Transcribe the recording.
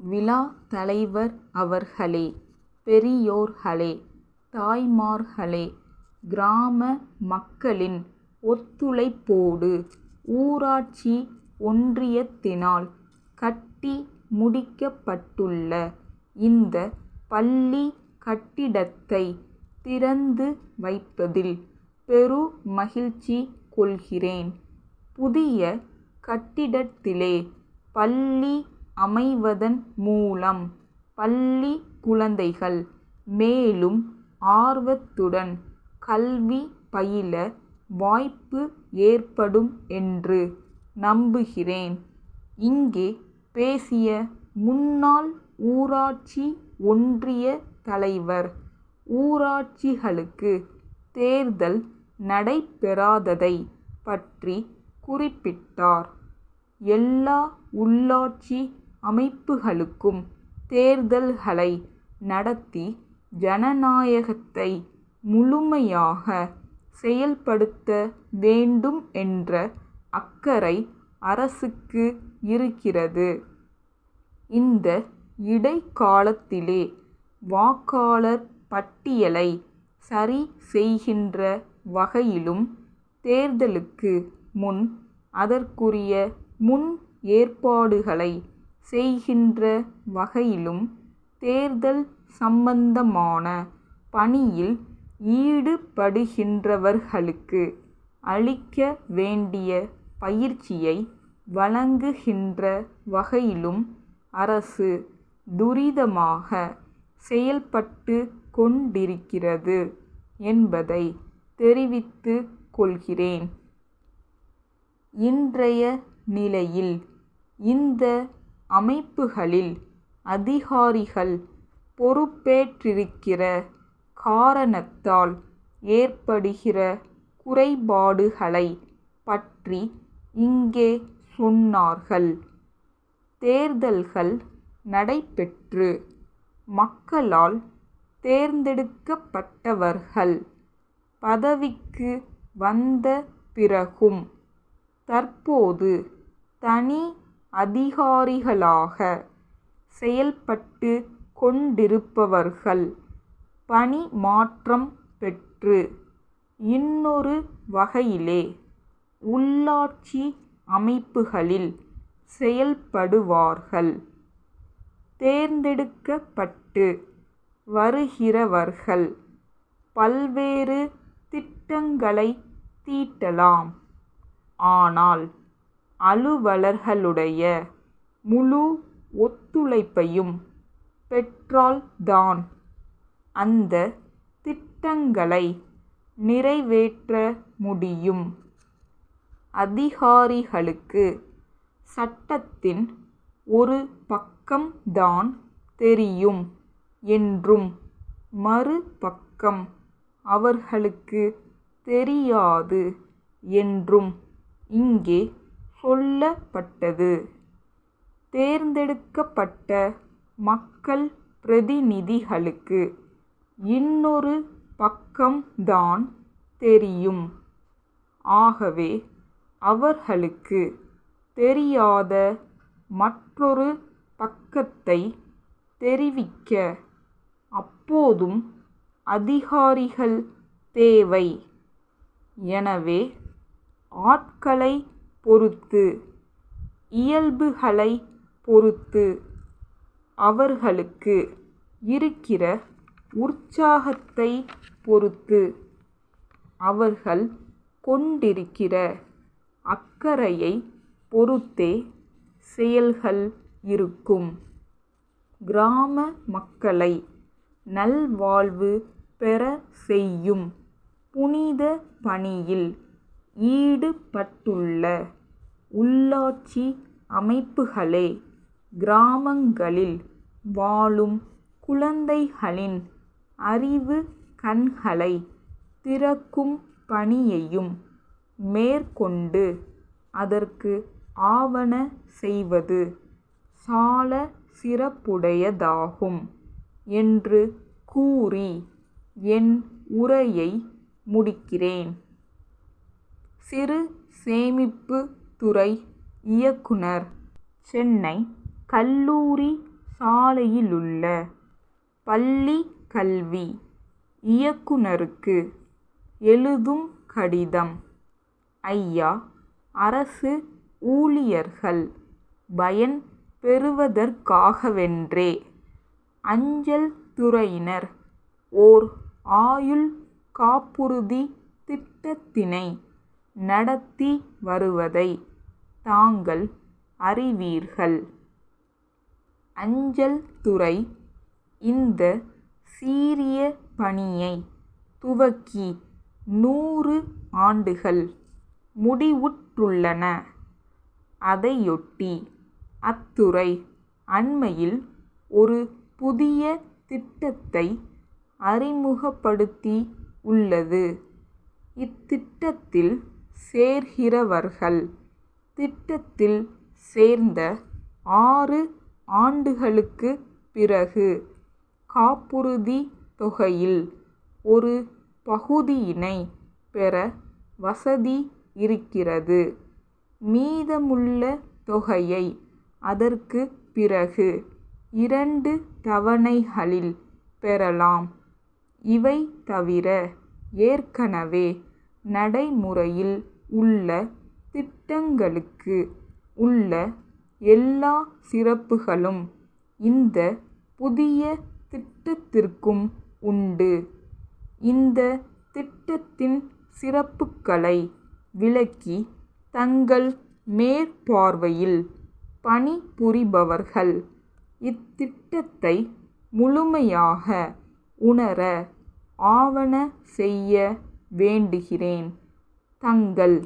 விழா தலைவர் அவர்களே, பெரியோர்களே, தாய்மார்களே, கிராம மக்களின் ஒத்துழைப்போடு ஊராட்சி ஒன்றியத்தினால் கட்டி முடிக்கப்பட்டுள்ள இந்த பள்ளி கட்டிடத்தை திறந்து வைப்பதில் பெருமகிழ்ச்சி கொள்கிறேன். புதிய கட்டிடத்திலே பள்ளி அமைவதன் மூலம் பள்ளி குழந்தைகள் மேலும் ஆர்வத்துடன் கல்வி பயில வாய்ப்பு ஏற்படும் என்று நம்புகிறேன். இங்கே பேசிய முன்னாள் ஊராட்சி ஒன்றிய தலைவர், ஊராட்சிகளுக்கு தேர்தல் நடைபெறாததை பற்றி குறிப்பிட்டார். எல்லா உள்ளாட்சி அமைப்புகளுக்கும் தேர்தல்களை நடத்தி ஜனநாயகத்தை முழுமையாக செயல்படுத்த வேண்டும் என்ற அக்கறை அரசுக்கு இருக்கிறது. இந்த இடைக்காலத்திலே வாக்காளர் பட்டியலை சரி செய்கின்ற வகையிலும் தேர்தலுக்கு முன் அதற்குரிய முன் ஏற்பாடுகளை செய்கின்ற வகையிலும் தேர்தல் சம்பந்தமான பணியில் ஈடுபடுகின்றவர்களுக்கு அளிக்க வேண்டிய பயிற்சியை வழங்குகின்ற வகையிலும் அரசு துரிதமாக செயல்பட்டு கொண்டிருக்கிறது என்பதை தெரிவித்துக் கொள்கிறேன். இன்றைய நிலையில் இந்த அமைப்புகளில் அதிகாரிகள் பொறுப்பேற்றிருக்கிற காரணத்தால் ஏற்படுகிற குறைபாடுகளை பற்றி இங்கே சொன்னார்கள். தேர்தல்கள் நடைபெற்று மக்களால் தேர்ந்தெடுக்கப்பட்டவர்கள் பதவிக்கு வந்த பிறகும் தற்போது தனி அதிகாரிகளாக செயல்பட்டு கொண்டிருப்பவர்கள் பணி மாற்றம் பெற்று இன்னொரு வகையிலே உள்ளாட்சி அமைப்புகளில் செயல்படுவார்கள். தேர்ந்தெடுக்கப்பட்டு வருகிறவர்கள் பல்வேறு திட்டங்களை தீட்டலாம். ஆனால் அலுவலர்களுடைய முழு ஒத்துழைப்பையும் பெற்றால்தான் அந்த திட்டங்களை நிறைவேற்ற முடியும். அதிகாரிகளுக்கு சட்டத்தின் ஒரு பக்கம்தான் தெரியும் என்றும் மறுபக்கம் அவர்களுக்கு தெரியாது என்றும் இங்கே சொல்லப்பட்டது. தேர்ந்தெடுக்கப்பட்ட மக்கள் பிரதிநிதிகளுக்கு இன்னொரு பக்கம்தான் தெரியும். ஆகவே அவர்களுக்கு தெரியாத மற்றொரு பக்கத்தை தெரிவிக்க அப்போதும் அதிகாரிகள் தேவை. எனவே ஆட்களை பொறுத்து, இயல்புகளை பொறுத்து, அவர்களுக்கு இருக்கிற உற்சாகத்தை பொறுத்து, அவர்கள் கொண்டிருக்கிற அக்கறையை பொறுத்தே செயல்கள் இருக்கும். கிராம மக்களை நல்வாழ்வு பெற செய்யும் புனித பணியில் ஈடுபட்டுள்ள உள்ளாட்சி அமைப்புகளே கிராமங்களில் வாழும் குழந்தைகளின் அறிவு கண்களை திறக்கும் பணியையும் மேற்கொண்டு அதற்கு ஆவன செய்வது சால சிறப்புடையதாகும் என்று கூறி என் உரையை முடிக்கிறேன். சிறு சேமிப்பு துறை இயக்குனர், சென்னை கல்லூரி சாலையிலுள்ள பள்ளி கல்வி இயக்குனருக்கு எழுதும் கடிதம். ஐயா, அரசு ஊழியர்கள் பயன் பெறுவதற்காகவென்றே அஞ்சல் துறையினர் ஓர் ஆயுள் காப்புறுதி திட்டத்தினை நடத்தி வருவதை தாங்கள் அறிவீர்கள். அஞ்சல் துறை இந்த சீரிய பணியை துவக்கி 100 ஆண்டுகள் முடிவுற்றுள்ளன. அதையொட்டி அத்துறை அண்மையில் ஒரு புதிய திட்டத்தை அறிமுகப்படுத்தி உள்ளது. இத்திட்டத்தில் சேர்கிறவர்கள் திட்டத்தில் சேர்ந்த 6 ஆண்டுகளுக்கு பிறகு காப்புறுதி தொகையில் ஒரு பகுதியினை பெற வசதி இருக்கிறது. மீதமுள்ள தொகையை அதற்கு பிறகு 2 தவணைகளில் பெறலாம். இவை தவிர ஏற்கனவே நடைமுறையில் உள்ள திட்டங்களுக்கு உள்ள எல்லா சிறப்புகளும் இந்த புதிய திட்டத்திற்கும் உண்டு. இந்த திட்டத்தின் சிறப்புகளை விளக்கி தங்கள் மேற்பார்வையில் பணிபுரிபவர்கள் இத்திட்டத்தை முழுமையாக உணர ஆவன செய்ய வேண்டுகிறேன். தங்கள்